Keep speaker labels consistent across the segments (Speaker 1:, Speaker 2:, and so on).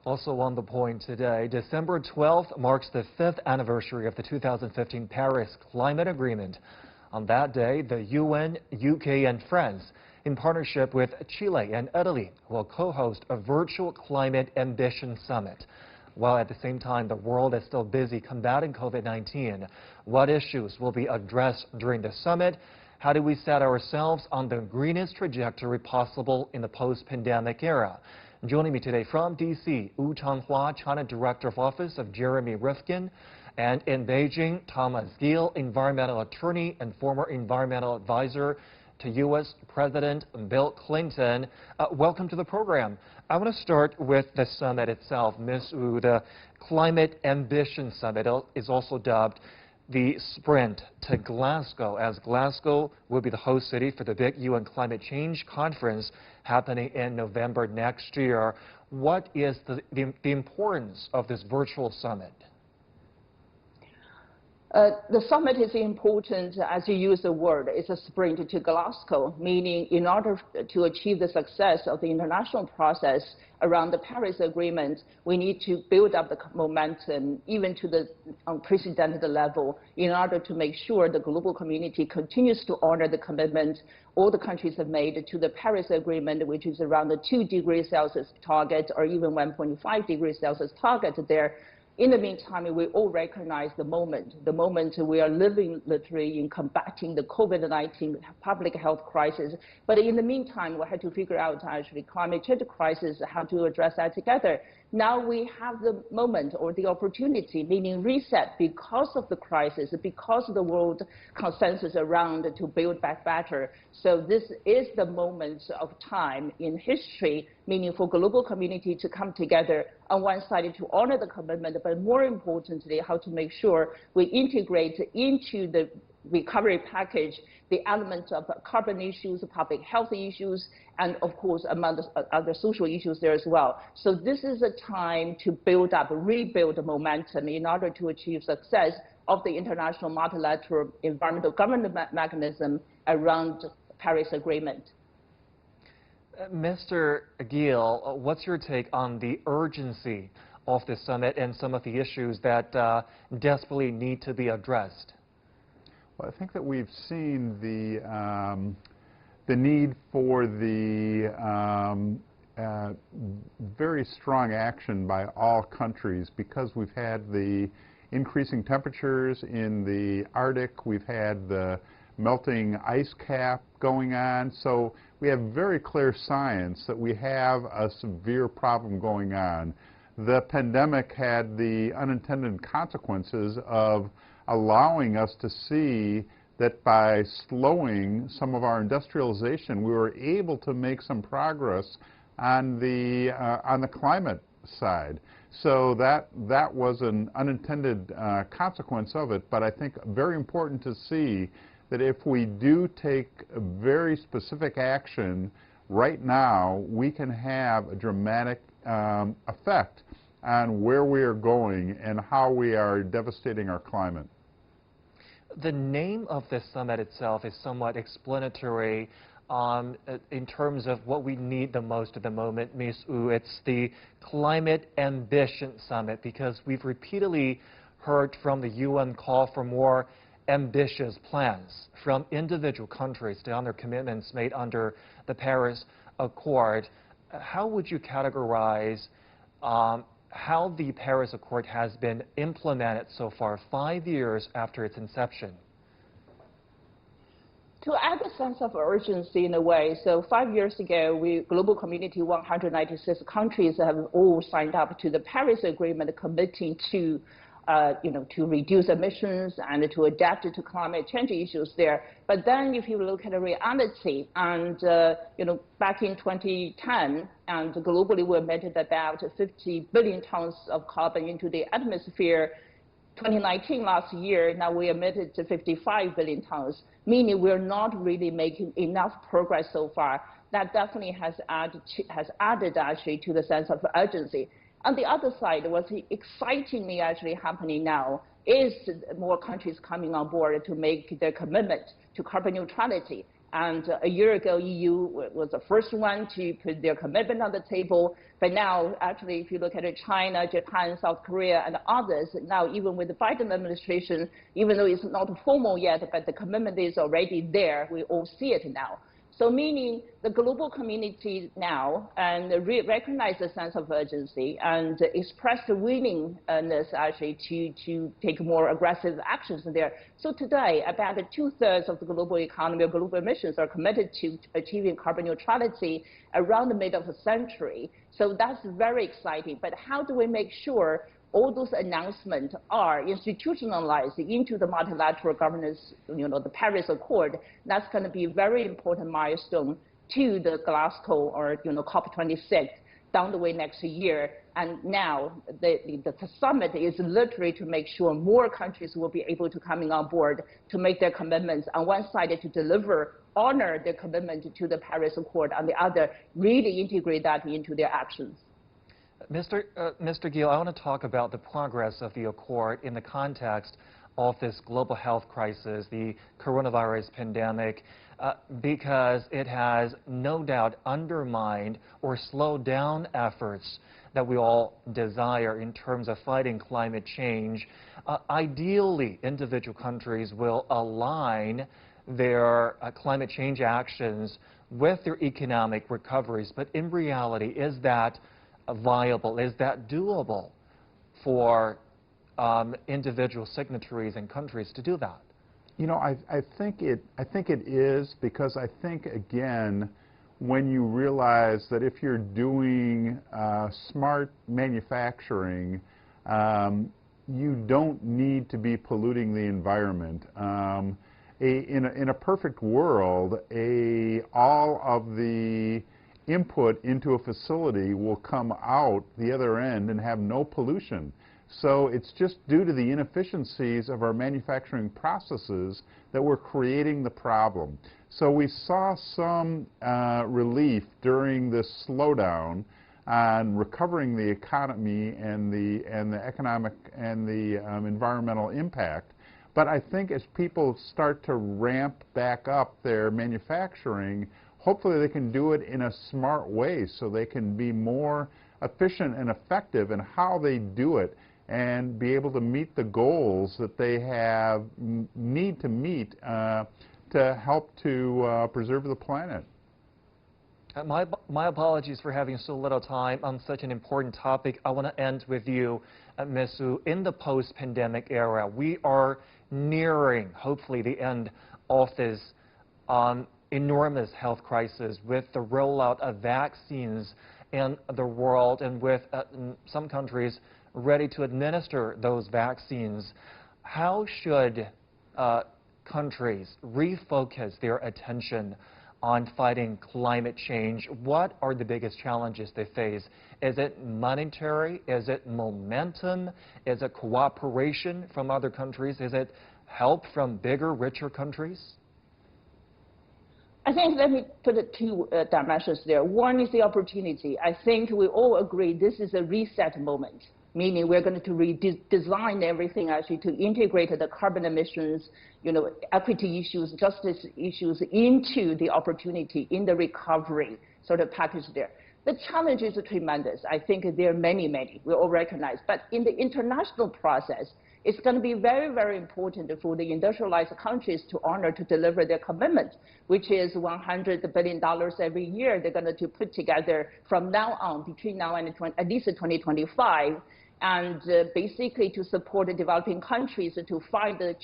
Speaker 1: Also on the point today, December 12th marks the 5th anniversary of the 2015 Paris Climate Agreement. On that day, the UN, UK, and France, in partnership with Chile and Italy, will co-host a virtual climate ambition summit. While at the same time the world is still busy combating COVID-19, what issues will be addressed during the summit? How do we set ourselves on the greenest trajectory possible in the post-pandemic era? Joining me today from D.C., Changhua, China Director of Office of Jeremy Rifkin, and in Beijing, Thomas Gehl, environmental attorney and former environmental advisor to U.S. President Bill Clinton. Welcome to the program. I want to start with the summit itself. Ms. Wu, the Climate Ambition Summit is also dubbed the Sprint to Glasgow, as Glasgow will be the host city for the big UN Climate Change Conference happening in November next year. What is the importance of this virtual summit?
Speaker 2: The summit is important, as you use the word. It's a sprint to Glasgow, meaning in order to achieve the success of the international process around the Paris Agreement, we need to build up the momentum even to the unprecedented level in order to make sure the global community continues to honor the commitment all the countries have made to the Paris Agreement, which is around the 2 degrees Celsius target or even 1.5 degrees Celsius target there. In the meantime, we all recognize the moment we are living literally in combating the COVID-19 public health crisis. But in the meantime, we had to figure out actually climate change crisis, how to address that together. Now we have the moment or the opportunity, meaning reset because of the crisis, because of the world consensus around to build back better. So this is the moment of time in history, meaning for global community to come together on one side to honor the commitment, but more importantly, how to make sure we integrate into the recovery package the elements of carbon issues, public health issues, and of course among the other social issues there as well. So this is a time to build up, rebuild the momentum in order to achieve success of the international multilateral environmental governance mechanism around the Paris Agreement.
Speaker 1: Mr. Gehl, what's your take on the urgency of this summit and some of the issues that desperately need to be addressed?
Speaker 3: Well, I think that we've seen the need for the very strong action by all countries because we've had the increasing temperatures in the Arctic, we've had the melting ice cap going on, so we have very clear science that we have a severe problem going on. The pandemic had the unintended consequences of allowing us to see that by slowing some of our industrialization, we were able to make some progress on the climate side. So that was an unintended consequence of it, but I think very important to see that if we do take very specific action right now, we can have a dramatic effect on where we are going and how we are devastating our climate.
Speaker 1: The name of this summit itself is somewhat explanatory in terms of what we need the most at the moment, Ms. Wu. It's the Climate Ambition Summit because we've repeatedly heard from the UN call for more ambitious plans from individual countries to honor commitments made under the Paris Accord. How would you categorize how the Paris Accord has been implemented so far, 5 years after its inception?
Speaker 2: To add a sense of urgency in a way, so 5 years ago, global community, 196 countries have all signed up to the Paris Agreement committing to to reduce emissions and to adapt to climate change issues there. But then if you look at the reality, and back in 2010, and globally we emitted about 50 billion tons of carbon into the atmosphere. 2019, last year, now we emitted to 55 billion tons, meaning we're not really making enough progress so far. That definitely has added actually to the sense of urgency. On the other side, what's excitingly actually happening now is more countries coming on board to make their commitment to carbon neutrality. And a year ago, EU was the first one to put their commitment on the table. But now, actually, if you look at China, Japan, South Korea, and others, now even with the Biden administration, even though it's not formal yet, but the commitment is already there. We all see it now. So meaning the global community now and recognize the sense of urgency and express the willingness actually to take more aggressive actions there. So today, about 2/3 of the global economy or global emissions are committed to achieving carbon neutrality around the mid of the century. So that's very exciting. But how do we make sure all those announcements are institutionalized into the multilateral governance, the Paris Accord? That's going to be a very important milestone to the Glasgow or, COP26 down the way next year. And now the summit is literally to make sure more countries will be able to come on board to make their commitments. On one side, to deliver, honor their commitment to the Paris Accord. On the other, really integrate that into their actions.
Speaker 1: Mr. Gehl, I want to talk about the progress of the Accord in the context of this global health crisis, the coronavirus pandemic, because it has no doubt undermined or slowed down efforts that we all desire in terms of fighting climate change. Ideally, individual countries will align their climate change actions with their economic recoveries, but in reality, is that viable? Is that doable for individual signatories and countries to do that?
Speaker 3: I think it is, because I think, again, when you realize that if you're doing smart manufacturing, you don't need to be polluting the environment. In a perfect world, all of the input into a facility will come out the other end and have no pollution. So it's just due to the inefficiencies of our manufacturing processes that we're creating the problem. So we saw some relief during this slowdown on recovering the economy and the economic and the environmental impact. But I think as people start to ramp back up their manufacturing, hopefully they can do it in a smart way so they can be more efficient and effective in how they do it and be able to meet the goals that they need to meet to help to preserve the planet.
Speaker 1: My apologies for having so little time on such an important topic. I want to end with you, Ms. Su. In the post-pandemic era, we are nearing, hopefully, the end of this enormous health crisis with the rollout of vaccines in the world and with some countries ready to administer those vaccines. How should countries refocus their attention on fighting climate change? What are the biggest challenges they face? Is it monetary? Is it momentum? Is it cooperation from other countries? Is it help from bigger, richer countries?
Speaker 2: I think let me put two dimensions there. One is the opportunity. I think we all agree this is a reset moment, meaning we're going to redesign everything actually to integrate the carbon emissions, equity issues, justice issues into the opportunity in the recovery sort of package there. The challenge is tremendous. I think there are many, we all recognize. But in the international process, it's going to be very, very important for the industrialized countries to honor, to deliver their commitment, which is $100 billion every year they're going to put together from now on, between now and at least 2025, and basically to support the developing countries to fight the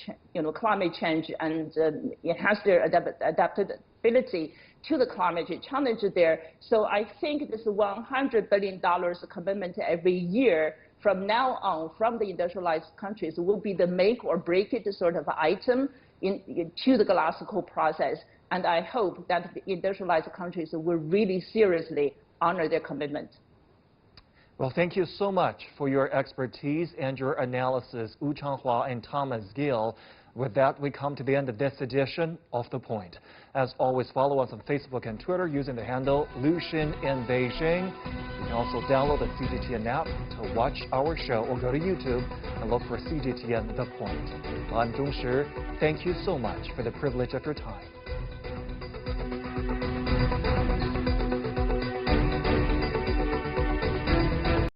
Speaker 2: climate change and enhance their adaptability to the climate challenge there. So I think this $100 billion commitment every year from now on from the industrialized countries will be the make or break it sort of item to the Glasgow process. And I hope that the industrialized countries will really seriously honor their commitment.
Speaker 1: Well, thank you so much for your expertise and your analysis, Changhua and Thomas Gehl. With that, we come to the end of this edition of The Point. As always, follow us on Facebook and Twitter using the handle Lucian in Beijing. You can also download the CGTN app to watch our show or go to YouTube and look for CGTN The Point. I'm Zhong Shi. Thank you so much for the privilege of your time.